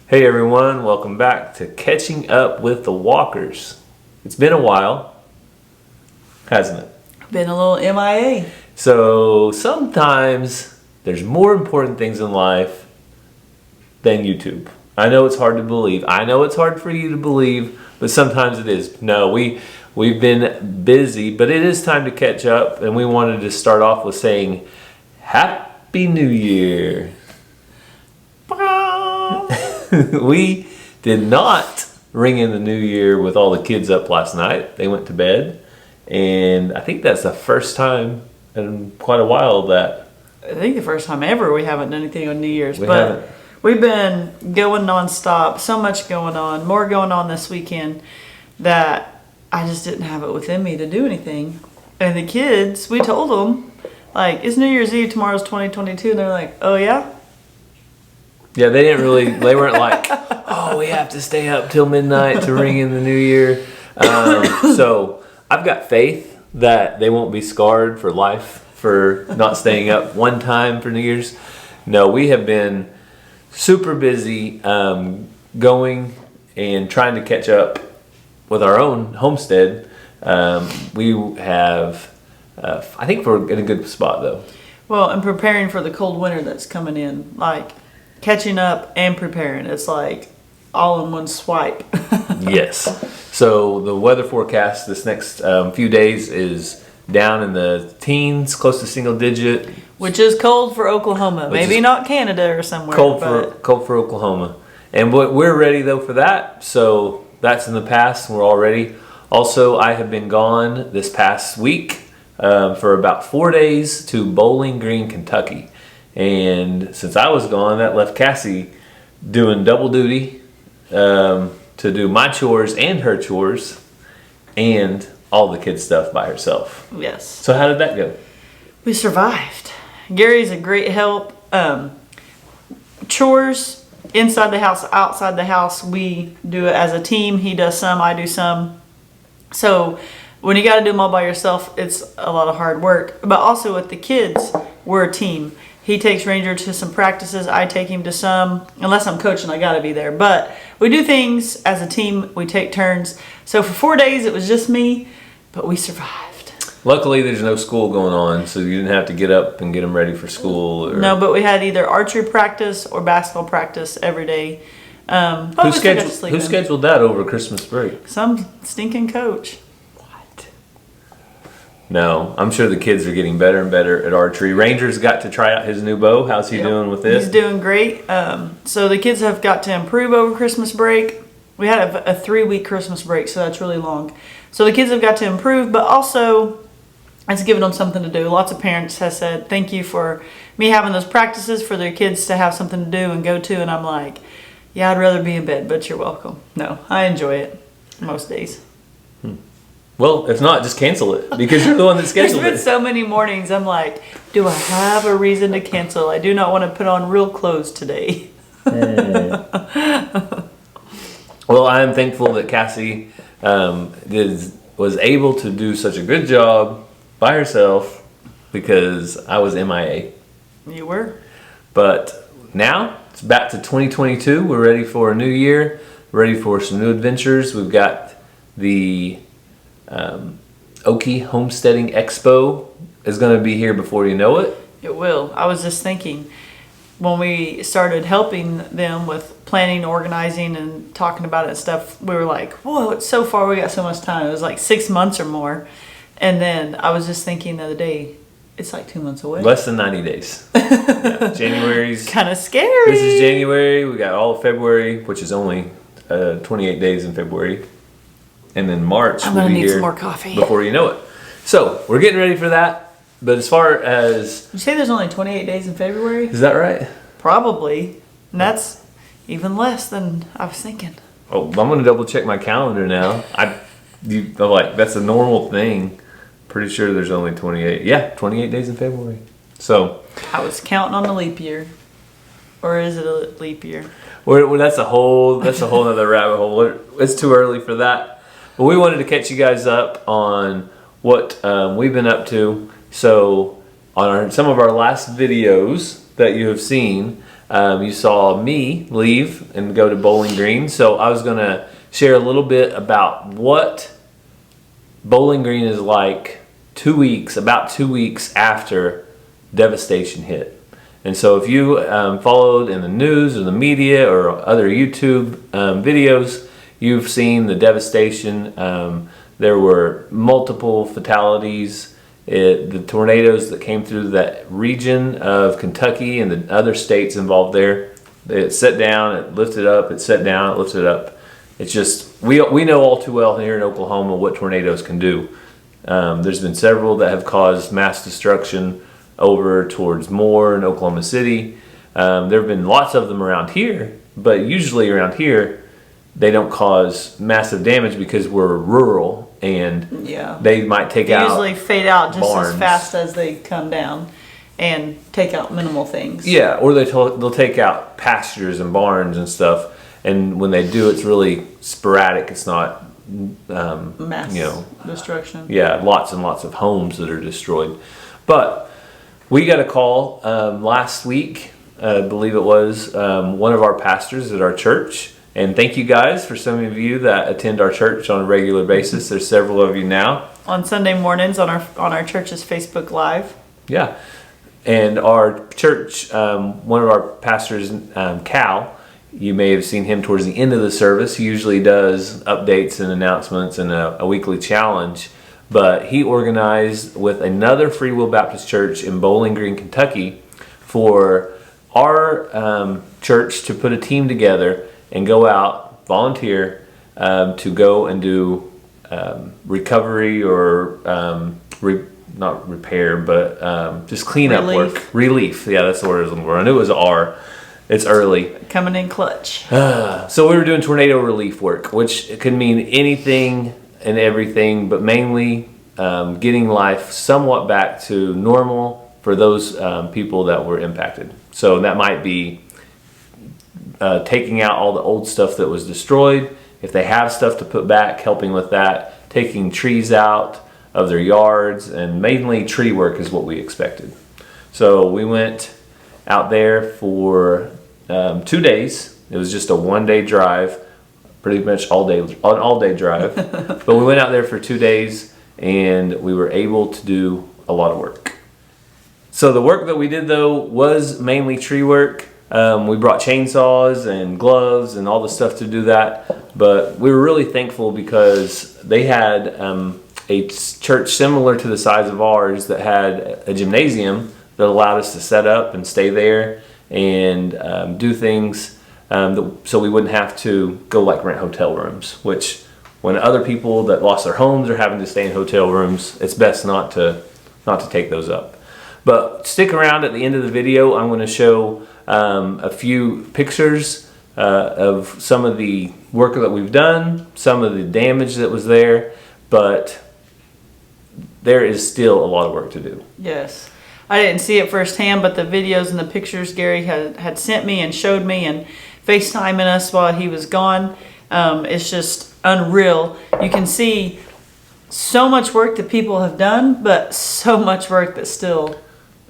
Hey everyone, welcome back to Catching Up with the Walkers. It's been a while, hasn't it? Been a little MIA. So sometimes there's more important things in life than YouTube. I know it's hard to believe. I know it's hard for you to believe, but sometimes it is. No, we've been busy, but it is time to catch up, and we wanted to start off with saying Happy New Year. We did not ring in the new year with all the kids up last night. They went to bed, and I think that's the first time in quite a while that I think the first time ever we haven't done anything on New Year's. we but haven't. We've been going nonstop. So much going on. More going on this weekend that I just didn't have it within me to do anything. And the kids, we told them, like, it's New Year's Eve, tomorrow's 2022. And they're like, oh yeah? Yeah, they weren't like, oh, we have to stay up till midnight to ring in the new year. So I've got faith that they won't be scarred for life for not staying up one time for New Year's. No, we have been super busy going and trying to catch up with our own homestead. We have, I think we're in a good spot though. Well, and preparing for the cold winter that's coming in. Like, catching up and preparing. It's like all in one swipe. Yes. So the weather forecast this next few days is down in the teens, close to single digit. Which is cold for Oklahoma. Maybe not Canada or somewhere. Cold for Oklahoma. And we're ready though for that. So that's in the past. We're all ready. Also, I have been gone this past week for about 4 days to Bowling Green, Kentucky. And since I was gone, that left Cassie doing double duty to do my chores and her chores and all the kids' stuff by herself. Yes. So how did that go? We survived. Gary's a great help. Chores, inside the house, outside the house, we do it as a team. He does some, I do some. So when you got to do them all by yourself, it's a lot of hard work. But also with the kids, we're a team. He takes Ranger to some practices. I take him to some. Unless I'm coaching, I gotta be there. But we do things as a team. We take turns. So for 4 days, it was just me, but we survived. Luckily, there's no school going on, so you didn't have to get up and get them ready for school. No, but we had either archery practice or basketball practice every day. Who scheduled that over Christmas break? Some stinking coach. No, I'm sure the kids are getting better and better at archery. Ranger's got to try out his new bow. How's he doing with this? He's doing great. So the kids have got to improve over Christmas break. We had a 3-week Christmas break, so that's really long. So the kids have got to improve, but also it's given them something to do. Lots of parents have said, thank you for me having those practices for their kids to have something to do and go to. And I'm like, yeah, I'd rather be in bed, but you're welcome. No, I enjoy it most days. Well, if not, just cancel it because you're the one that scheduled There's been so many mornings I'm like, do I have a reason to cancel? I do not want to put on real clothes today. Well, I am thankful that Cassie was able to do such a good job by herself because I was MIA. You were? But now it's back to 2022. We're ready for a new year, ready for some new adventures. We've got the Okie Homesteading Expo is going to be here before you know it. It will. I was just thinking when we started helping them with planning, organizing, and talking about it and stuff, we were like, whoa, it's so far. We got so much time. It was like 6 months or more. And then I was just thinking the other day, it's like 2 months away. Less than 90 days. Yeah, January's kind of scary. This is January. We got all of February, which is only 28 days in February. And then March will be here some more coffee before you know it. So we're getting ready for that. But as far as... You say there's only 28 days in February? Is that right? Probably. And that's even less than I was thinking. Oh, I'm going to double check my calendar now. I'm like, that's a normal thing. Pretty sure there's only 28. Yeah, 28 days in February. So... I was counting on the leap year. Or is it a leap year? Well, that's a whole other rabbit hole. It's too early for that. But we wanted to catch you guys up on what we've been up to. So on some of our last videos that you have seen, you saw me leave and go to Bowling Green. So I was going to share a little bit about what Bowling Green is like about 2 weeks after devastation hit. And so if you followed in the news or the media or other YouTube videos, you've seen the devastation. There were multiple fatalities. The tornadoes that came through that region of Kentucky and the other states involved there, it set down, it lifted up, it set down, it lifted up. It's just, we know all too well here in Oklahoma what tornadoes can do. There's been several that have caused mass destruction over towards Moore and Oklahoma City. There have been lots of them around here, but usually around here, they don't cause massive damage because we're rural and they might take out. They usually fade out just barns as fast as they come down and take out minimal things. Yeah, or they'll take out pastures and barns and stuff. And when they do, it's really sporadic. It's not mass destruction. Yeah, lots and lots of homes that are destroyed. But we got a call last week, I believe it was, one of our pastors at our church. And thank you guys for some of you that attend our church on a regular basis. There's several of you now. On Sunday mornings on our church's Facebook Live. Yeah. And our church, one of our pastors, Cal, you may have seen him towards the end of the service. He usually does updates and announcements and a weekly challenge. But he organized with another Free Will Baptist church in Bowling Green, Kentucky, for our church to put a team together and go out, volunteer, to go and do recovery or not repair, but just cleanup work. Relief. Yeah, that's the word I was looking for. I knew it was R. It's early. Coming in clutch. So we were doing tornado relief work, which could mean anything and everything, but mainly getting life somewhat back to normal for those people that were impacted. So that might be taking out all the old stuff that was destroyed. If they have stuff to put back, helping with that. Taking trees out of their yards, and mainly tree work is what we expected. So we went out there for 2 days. It was just a 1-day drive, pretty much all day drive. But we went out there for 2 days, and we were able to do a lot of work. So the work that we did, though, was mainly tree work. We brought chainsaws and gloves and all the stuff to do that. But we were really thankful because they had a church similar to the size of ours that had a gymnasium that allowed us to set up and stay there and do things so we wouldn't have to go like rent hotel rooms, which when other people that lost their homes are having to stay in hotel rooms, it's best not to take those up. But stick around at the end of the video. I'm going to show a few pictures of some of the work that we've done, some of the damage that was there, but there is still a lot of work to do. Yes. I didn't see it firsthand, but the videos and the pictures Gary had sent me and showed me and FaceTiming us while he was gone, it's just unreal. You can see so much work that people have done, but so much work that still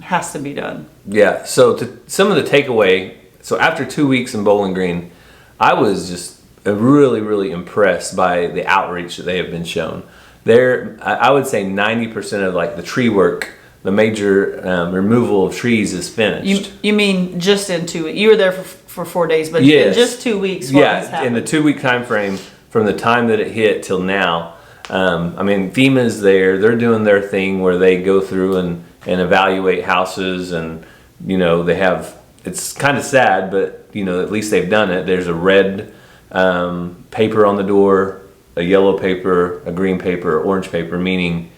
has to be done. Yeah, so some of the takeaway, so after 2 weeks in Bowling Green, I was just really, really impressed by the outreach that they have been shown. There, I would say 90% of like the tree work, the major removal of trees is finished. You mean just in 2 weeks? You were there for 4 days, but yes. In just 2 weeks, what has happened? In the 2 week time frame from the time that it hit till now. I mean, FEMA's there. They're doing their thing where they go through and evaluate houses, and they have. It's kind of sad, but at least they've done it. There's a red paper on the door, a yellow paper, a green paper, orange paper, meaning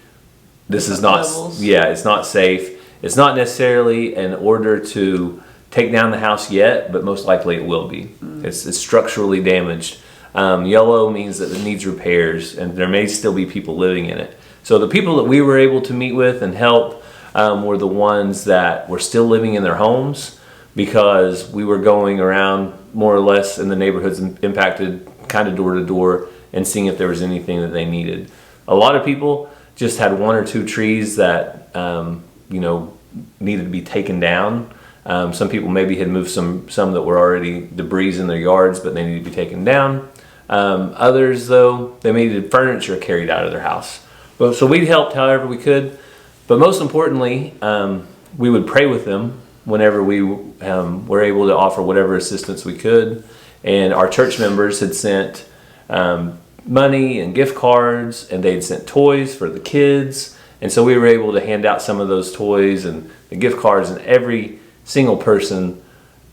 this is not. Levels. Yeah, it's not safe. It's not necessarily an order to take down the house yet, but most likely it will be. It's structurally damaged. Yellow means that it needs repairs, and there may still be people living in it. So the people that we were able to meet with and help were the ones that were still living in their homes, because we were going around more or less in the neighborhoods impacted, kind of door to door, and seeing if there was anything that they needed. A lot of people just had 1 or 2 trees that needed to be taken down. Some people maybe had moved some that were already debris in their yards, but they needed to be taken down. Others, though, they needed furniture carried out of their house. Well, so we helped however we could, but most importantly, we would pray with them whenever we were able to offer whatever assistance we could. And our church members had sent money and gift cards, and they'd sent toys for the kids. And so we were able to hand out some of those toys and the gift cards, and every single person,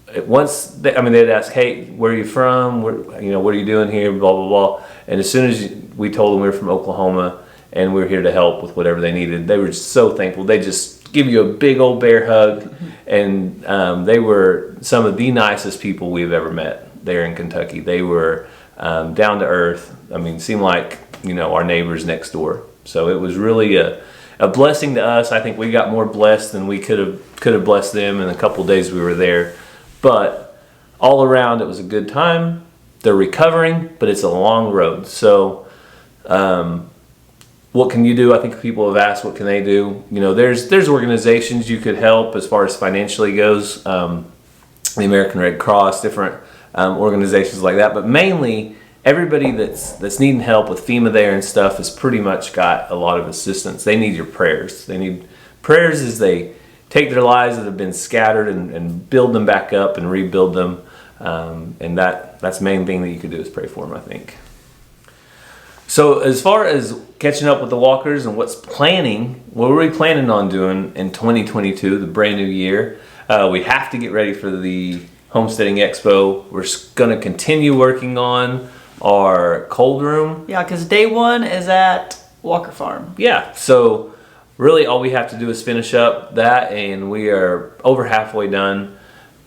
they'd ask, hey, where are you from? What are you doing here? Blah, blah, blah. And as soon as we told them we were from Oklahoma and we were here to help with whatever they needed, they were so thankful. They just give you a big old bear hug. And they were some of the nicest people we've ever met there in Kentucky. They were down to earth. Seemed like, our neighbors next door. So it was really a blessing to us. I think we got more blessed than we could have blessed them in a couple of days we were there. But all around, it was a good time. They're recovering, but it's a long road. So what can you do? I think people have asked, what can they do? There's organizations you could help as far as financially goes. The American Red Cross, different organizations like that. But mainly, everybody that's needing help with FEMA there and stuff has pretty much got a lot of assistance. They need your prayers. They need prayers as they take their lives that have been scattered and build them back up and rebuild them. And that's the main thing that you could do is pray for them, I think. So as far as catching up with the walkers and what are we planning on doing in 2022, the brand new year? We have to get ready for the Homesteading Expo. We're going to continue working on our cold room. Yeah, because day one is at Walker Farm. Yeah, so really all we have to do is finish up that, and we are over halfway done.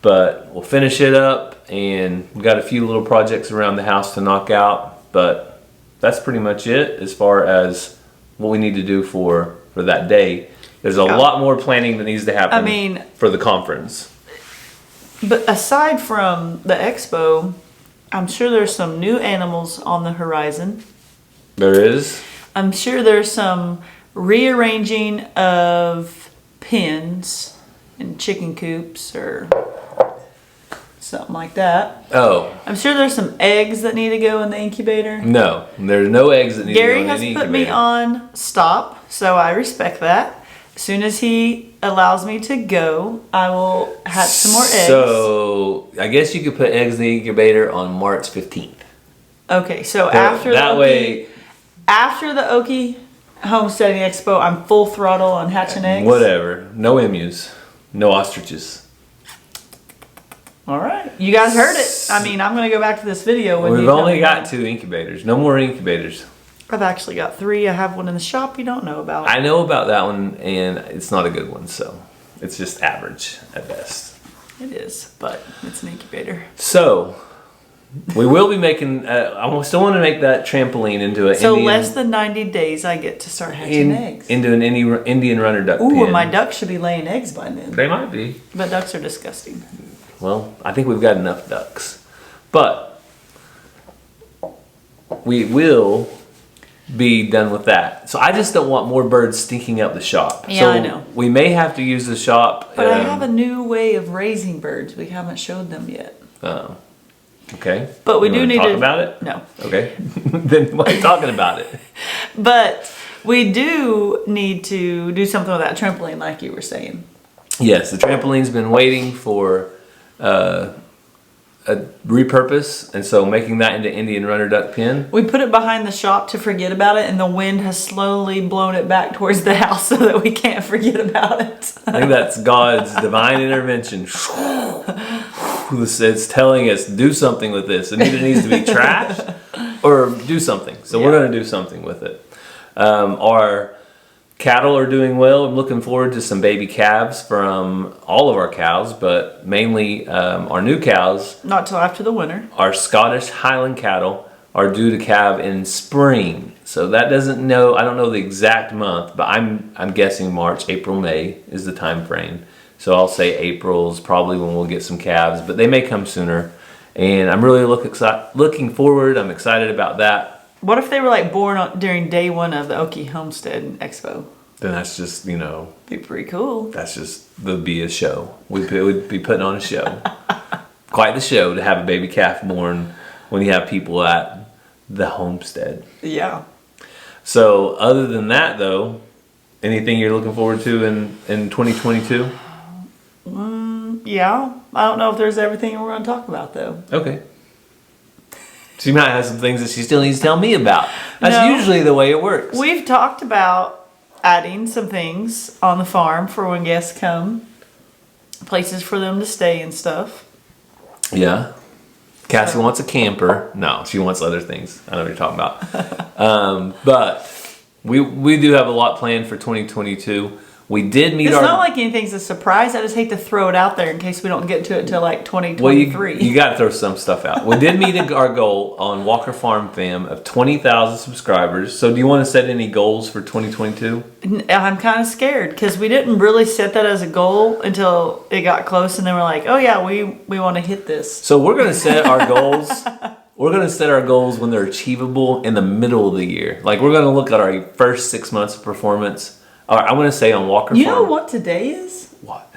But we'll finish it up, and we've got a few little projects around the house to knock out. But that's pretty much it as far as what we need to do for that day. There's a lot more planning that needs to happen for the conference. But aside from the expo, I'm sure there's some new animals on the horizon. There is. I'm sure there's some rearranging of pens and chicken coops or something like that. Oh. I'm sure there's some eggs that need to go in the incubator. No, there's no eggs that need to go in the incubator. Gary has put me on stop, so I respect that. As soon as he allows me to go, I will hatch some more eggs. So I guess you could put eggs in the incubator on March 15th. Okay, so after the Okie Homesteading Expo, I'm full throttle on hatching eggs? Whatever. No emus. No ostriches. All right. You guys heard it. I'm going to go back to this video. We've only got 2 incubators. No more incubators. I've actually got 3. I have one in the shop you don't know about. I know about that one, and it's not a good one, so it's just average at best. It is, but it's an incubator. So we will be making. I still want to make that trampoline into an less than 90 days, I get to start hatching eggs into an Indian runner duck pen. Ooh, my ducks should be laying eggs by then. They might be, but ducks are disgusting. Well, I think we've got enough ducks, but we will be done with that. So I just don't want more birds stinking up the shop. Yeah, so I know. We may have to use the shop. But I have a new way of raising birds. We haven't showed them yet. Oh, okay. But we do need to talk about it. No. Okay. Then why are you talking about it? But we do need to do something with that trampoline, like you were saying. Yes, the trampoline's been waiting for a repurpose, and so making that into Indian runner duck pen. We put it behind the shop to forget about it, and the wind has slowly blown it back towards the house so that we can't forget about it. I think that's God's divine intervention. It's telling us, do something with this. It either needs to be trashed or do something. So we're going to do something with it. Our cattle are doing well. I'm looking forward to some baby calves from all of our cows, but mainly our new cows. Not till after the winter. Our Scottish Highland cattle are due to calve in spring. So I don't know the exact month, but I'm guessing March, April, May is the time frame. So I'll say April is probably when we'll get some calves, but they may come sooner. And I'm really looking forward. I'm excited about that. What if they were born during day one of the Okie Homestead Expo? then that's just, Be pretty cool. that's just, there'd be a show. We'd be putting on a show. Quite the show to have a baby calf born when you have people at the homestead. Yeah. So other than that, though, anything you're looking forward to in 2022? Yeah. I don't know if there's everything we're going to talk about, though. Okay. She might have some things that she still needs to tell me about. That's No. usually the way it works. We've talked about adding some things on the farm for when guests come. Places for them to stay and stuff. Yeah. Cassie wants a camper. No, she wants other things. I know what you're talking about. But we do have a lot planned for 2022. We did meet It's our... not like anything's a surprise. I just hate to throw it out there in case we don't get to it till like 2023. Well, you got to throw some stuff out. We did meet our goal on Walker Farm Fam of 20,000 subscribers. So do you want to set any goals for 2022? I'm kind of scared because we didn't really set that as a goal until it got close, and then we're like, oh yeah, we want to hit this. So we're going to set our goals. We're going to set our goals when they're achievable in the middle of the year. Like we're going to look at our first 6 months of performance. I want to say on Walker You Farm. know what today is? What?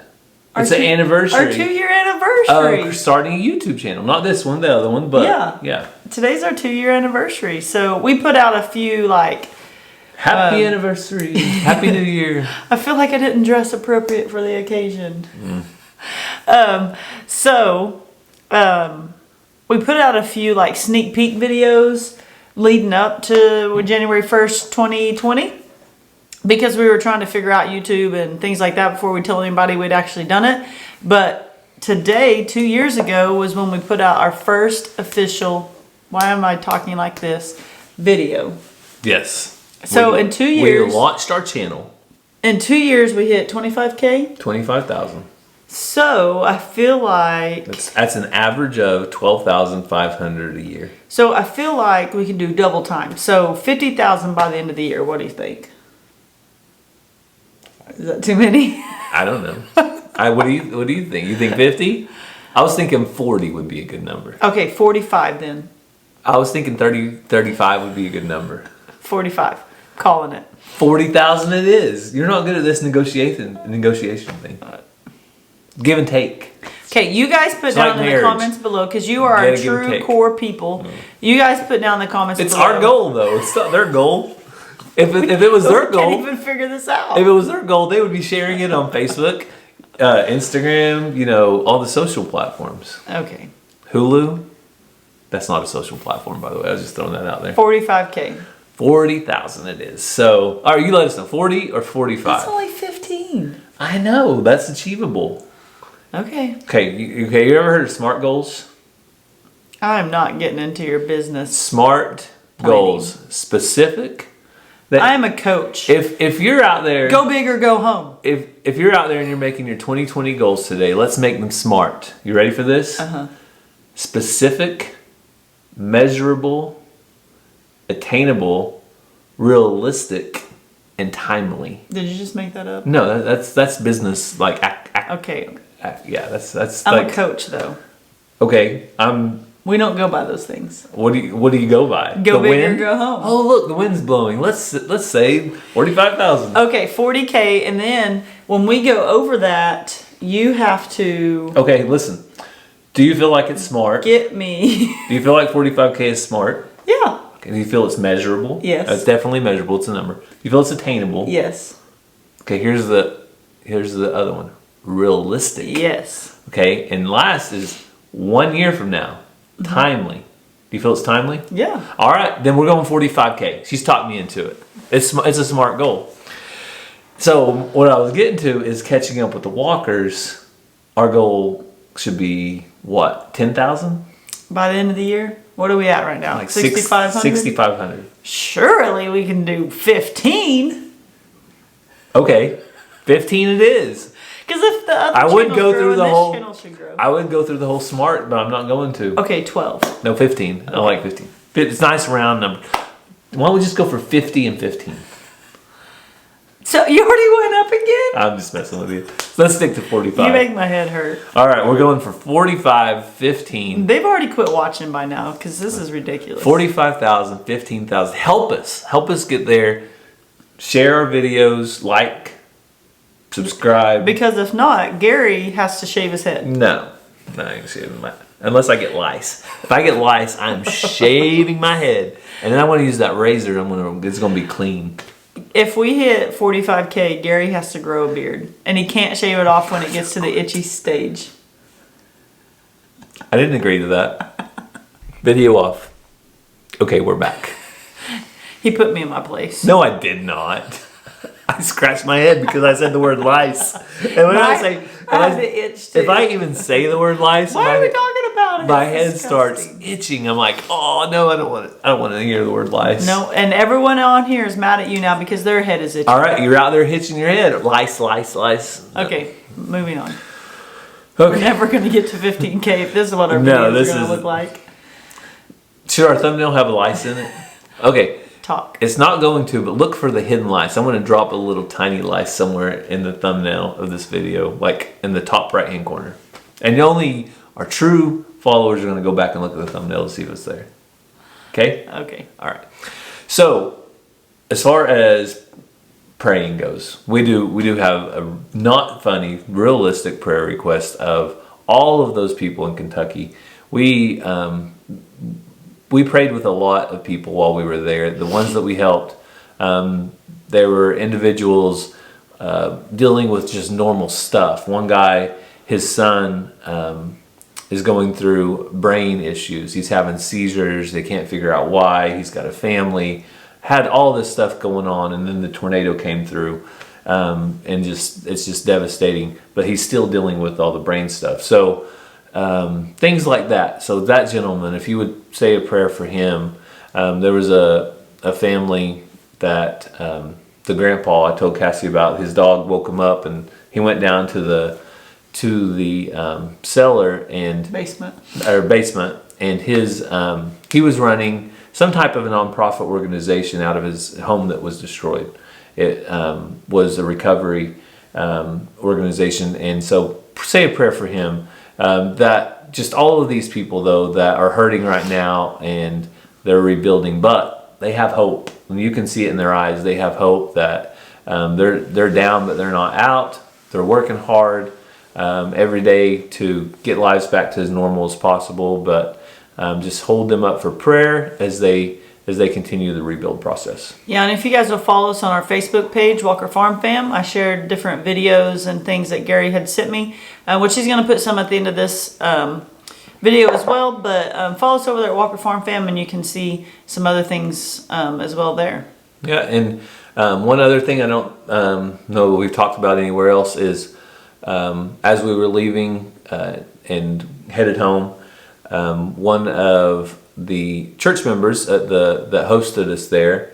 It's an anniversary. Our 2-year anniversary. Starting a YouTube channel. Not this one, the other one, but yeah. Today's our 2-year anniversary. So we put out a few Happy anniversary. Happy New Year. I feel like I didn't dress appropriate for the occasion. We put out a few sneak peek videos leading up to January 1st, 2020. Because we were trying to figure out YouTube and things like that before we told anybody we'd actually done it. But today, 2 years ago, was when we put out our first official, why am I talking like this, video. Yes. So in 2 years... We launched our channel. In 2 years, we hit 25K. 25,000. So I feel like... That's an average of 12,500 a year. So I feel like we can do double time. So 50,000 by the end of the year. What do you think? Is that too many? I don't know. What do you think? You think 50? I was thinking 40 would be a good number. Okay, 45 then. I was thinking 35 would be a good number. 45. Calling it. 40,000 it is. You're not good at this negotiation thing. Give and take. Okay, you guys put down in the comments below, because you are our true core people. You guys put down in the comments below. It's our goal, though. It's not their goal. If it was their goal, we can't even figure this out. If it was their goal, they would be sharing it on Facebook, Instagram, all the social platforms. Okay. Hulu, that's not a social platform, by the way. I was just throwing that out there. 45K. 40,000 it is. So, all right, you let us know, 40 or 45? That's only 15. I know, that's achievable. Okay. Okay, you ever heard of SMART goals? I'm not getting into your business. SMART goals, specific. I am a coach. If you're out there, go big or go home. If you're out there and you're making your 2020 goals today, let's make them SMART. You ready for this? Specific, measurable, attainable, realistic, and timely. Did you just make that up? No, that's business. Okay. Yeah, that's. I'm a coach though. Okay, We don't go by those things. What do you go by? Go big or go home. Oh, look, the wind's blowing. Let's say 45,000. Okay, 40K, and then when we go over that, you have to. Okay, listen. Do you feel like it's smart? Get me. Do you feel like 45K is smart? Yeah. Okay, do you feel it's measurable? Yes. It's definitely measurable. It's a number. Do you feel it's attainable? Yes. Okay, here's the other one. Realistic. Yes. Okay, and last is 1 year from now. Timely. Do you feel it's timely? Yeah. All right, then we're going 45K. She's talked me into it. It's a smart goal. So what I was getting to is catching up with the walkers. Our goal should be what? 10,000? By the end of the year? What are we at right now? Like 6,500? 6,500. Surely we can do 15. Okay, 15 it is. Because if the other I would channels go grow, through the this whole. channel should grow. I would go through the whole smart, but I'm not going to. Okay, 12. No, 15. I like 15. It's a nice round number. Why don't we just go for 50 and 15? So you already went up again? I'm just messing with you. So let's stick to 45. You make my head hurt. All right, we're going for 45, 15. They've already quit watching by now because this is ridiculous. 45,000, 15,000. Help us. Help us get there. share our videos, like, subscribe. Because if not, Gary has to shave his head. No, I ain't shaving my. Unless I get lice. If I get lice, I'm shaving my head, and then I want to use that razor. It's gonna be clean. If we hit 45K, Gary has to grow a beard, and he can't shave it off when it gets to the itchy stage. I didn't agree to that. Video off. Okay, we're back. He put me in my place. No, I did not. I scratched my head because I said the word lice. And when I say, the itch too. if I even say the word lice, why are we talking about it? My It's head disgusting. starts itching. I'm like, oh no, I don't want it. I don't want to hear the word lice. No, and everyone on here is mad at you now because their head is itchy. All right, you're out there hitching your head. Lice, lice, lice. Okay, moving on. Okay. We're never going to get to 15K if this is what our videos are going to look like. Should our thumbnail have a lice in it? Okay. Talk. It's not going to, but look for the hidden lice. I'm going to drop a little tiny lice somewhere in the thumbnail of this video, like in the top right-hand corner. And only our true followers are going to go back and look at the thumbnail to see if it's there. Okay? Okay. All right. So, as far as praying goes, we do have a not funny, realistic prayer request of all of those people in Kentucky. We prayed with a lot of people while we were there. The ones that we helped, there were individuals dealing with just normal stuff. One guy, his son is going through brain issues. He's having seizures. They can't figure out why. He's got a family, had all this stuff going on, and then the tornado came through, and it's just devastating. But he's still dealing with all the brain stuff. So things like that. So that gentleman, if you would say a prayer for him, there was a family that the grandpa I told Cassie about. His dog woke him up, and he went down to the cellar and basement, and he was running some type of a nonprofit organization out of his home that was destroyed. It was a recovery organization, and so say a prayer for him. That just all of these people though that are hurting right now and they're rebuilding, but they have hope. And you can see it in their eyes. They have hope that they're down, but they're not out. They're working hard every day to get lives back to as normal as possible. But just hold them up for prayer as they continue the rebuild process. Yeah, and if you guys will follow us on our Facebook page, Walker Farm Fam, I shared different videos and things that Gary had sent me, which he's going to put some at the end of this video as well. But follow us over there at Walker Farm Fam, and you can see some other things as well there. Yeah, and one other thing I don't know we've talked about anywhere else is as we were leaving and headed home, one of the church members that hosted us there,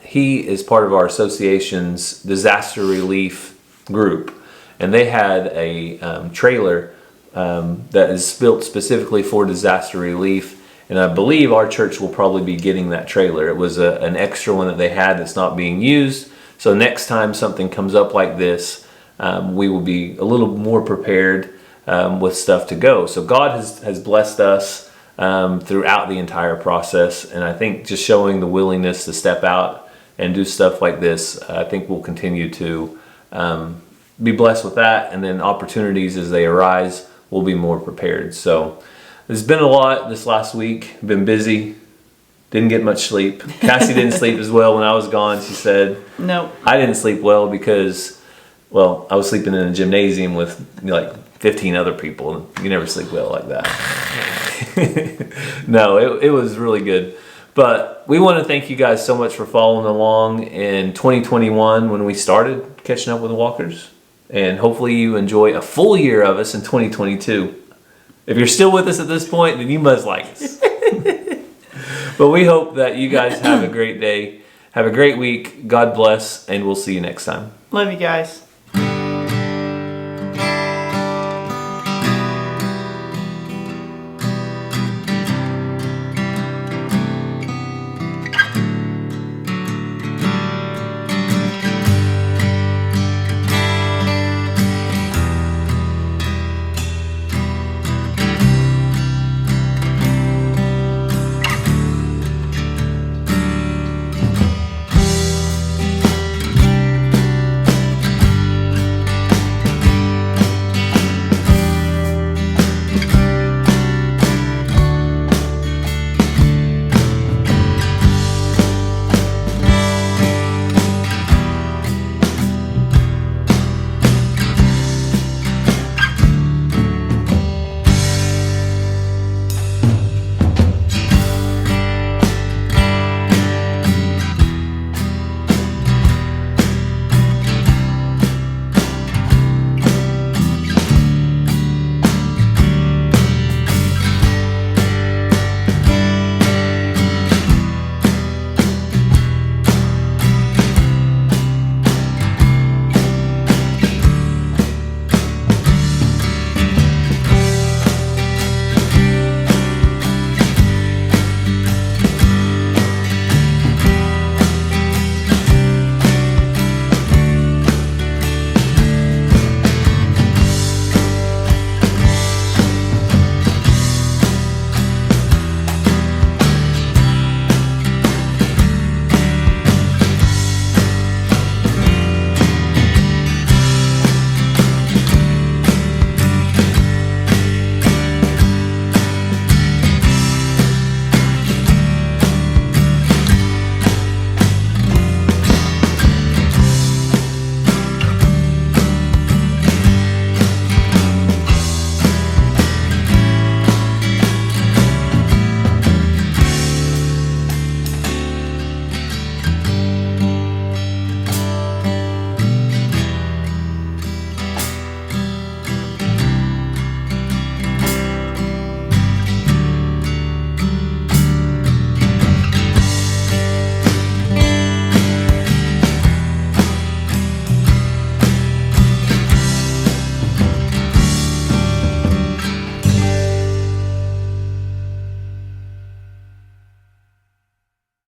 he is part of our association's disaster relief group, and they had a trailer that is built specifically for disaster relief, and I believe our church will probably be getting that trailer. It was an extra one that they had that's not being used, so next time something comes up like this, we will be a little more prepared with stuff to go. So God has blessed us throughout the entire process, and I think just showing the willingness to step out and do stuff like this, I think we'll continue to be blessed with that, and then opportunities as they arise, we'll be more prepared. So there's been a lot this last week. Been busy, didn't get much sleep. Cassie didn't sleep as well when I was gone. She said no, I didn't sleep well because, well, I was sleeping in a gymnasium with like 15 other people, and you never sleep well like that. No, it was really good. But we want to thank you guys so much for following along in 2021 when we started catching up with the Walkers. And hopefully you enjoy a full year of us in 2022. If you're still with us at this point, then you must like us. But we hope that you guys have a great day. Have a great week. God bless, and we'll see you next time. Love you guys.